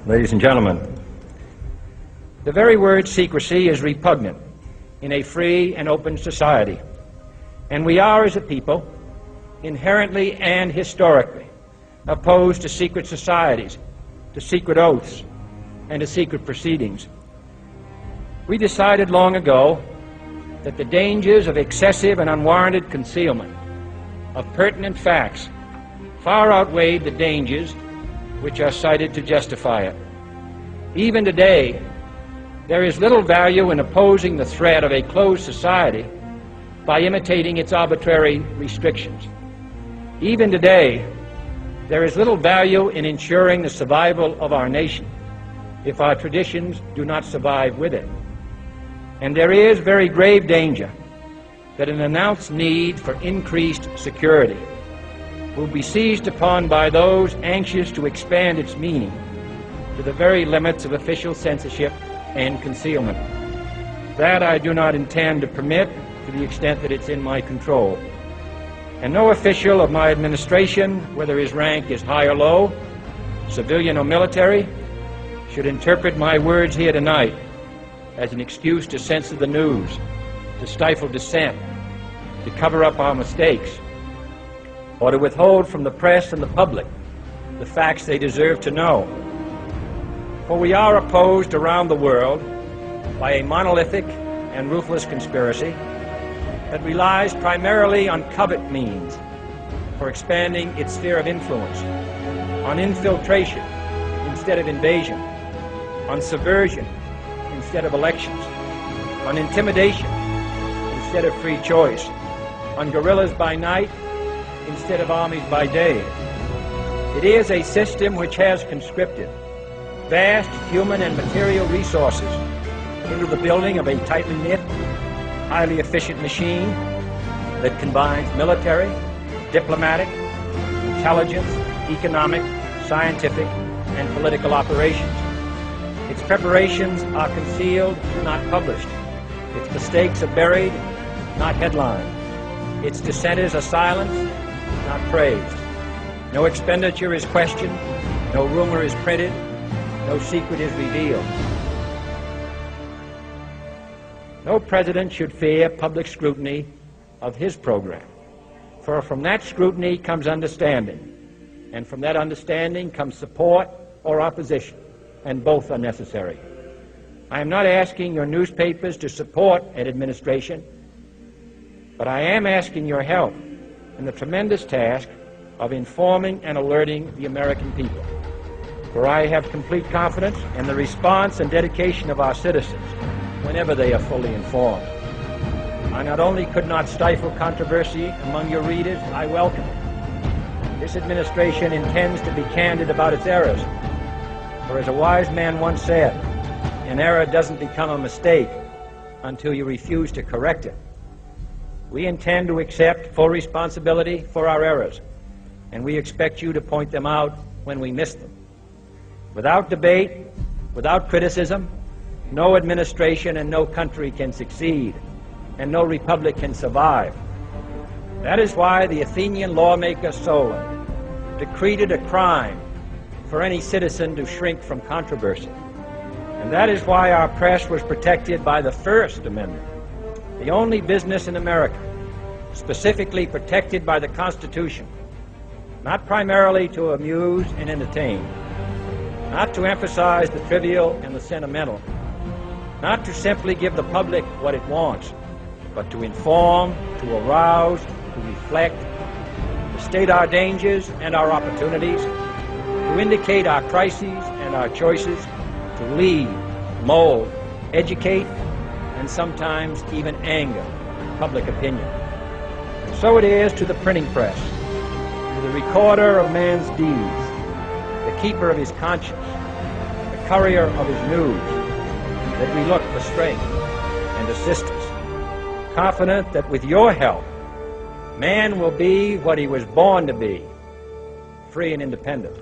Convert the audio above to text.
Ladies and gentlemen, the very word secrecy is repugnant in a free and open society, and we are, as a people, inherently and historically opposed to secret societies, to secret oaths, and to secret proceedings. We decided long ago that the dangers of excessive and unwarranted concealment of pertinent facts far outweighed the dangers which are cited to justify it. Even today, there is little value in opposing the threat of a closed society by imitating its arbitrary restrictions. Even today, there is little value in ensuring the survival of our nation if our traditions do not survive with it. And there is very grave danger that an announced need for increased security will be seized upon by those anxious to expand its meaning to the very limits of official censorship and concealment. That I do not intend to permit to the extent that it's in my control. And no official of my administration, whether his rank is high or low, civilian or military, should interpret my words here tonight as an excuse to censor the news, to stifle dissent, to cover up our mistakes, or to withhold from the press and the public the facts they deserve to know. For we are opposed around the world by a monolithic and ruthless conspiracy that relies primarily on covert means for expanding its sphere of influence, on infiltration instead of invasion, on subversion instead of elections, on intimidation instead of free choice, on guerrillas by night instead of armies by day. It is a system which has conscripted vast human and material resources into the building of a tightly knit, highly efficient machine that combines military, diplomatic, intelligence, economic, scientific, and political operations. Its preparations are concealed, not published. Its mistakes are buried, not headlined. Its dissenters are silenced, not praised. No expenditure is questioned, no rumor is printed, no secret is revealed. No president should fear public scrutiny of his program, for from that scrutiny comes understanding, and from that understanding comes support or opposition, and both are necessary. I am not asking your newspapers to support an administration, but I am asking your help in the tremendous task of informing and alerting the American people. For I have complete confidence in the response and dedication of our citizens whenever they are fully informed. I not only could not stifle controversy among your readers, I welcome it. This administration intends to be candid about its errors. For as a wise man once said, an error doesn't become a mistake until you refuse to correct it. We intend to accept full responsibility for our errors, and we expect you to point them out when we miss them. Without debate, without criticism, no administration and no country can succeed, and no republic can survive. That is why the Athenian lawmaker Solon decreed it a crime for any citizen to shrink from controversy. And that is why our press was protected by the First Amendment, the only business in America specifically protected by the Constitution, not primarily to amuse and entertain, not to emphasize the trivial and the sentimental, not to simply give the public what it wants, but to inform, to arouse, to reflect, to state our dangers and our opportunities, to indicate our crises and our choices, to lead, mold, educate, and sometimes even anger public opinion. And so it is to the printing press, to the recorder of man's deeds, the keeper of his conscience, the courier of his news, that we look for strength and assistance, confident that with your help, man will be what he was born to be, free and independent.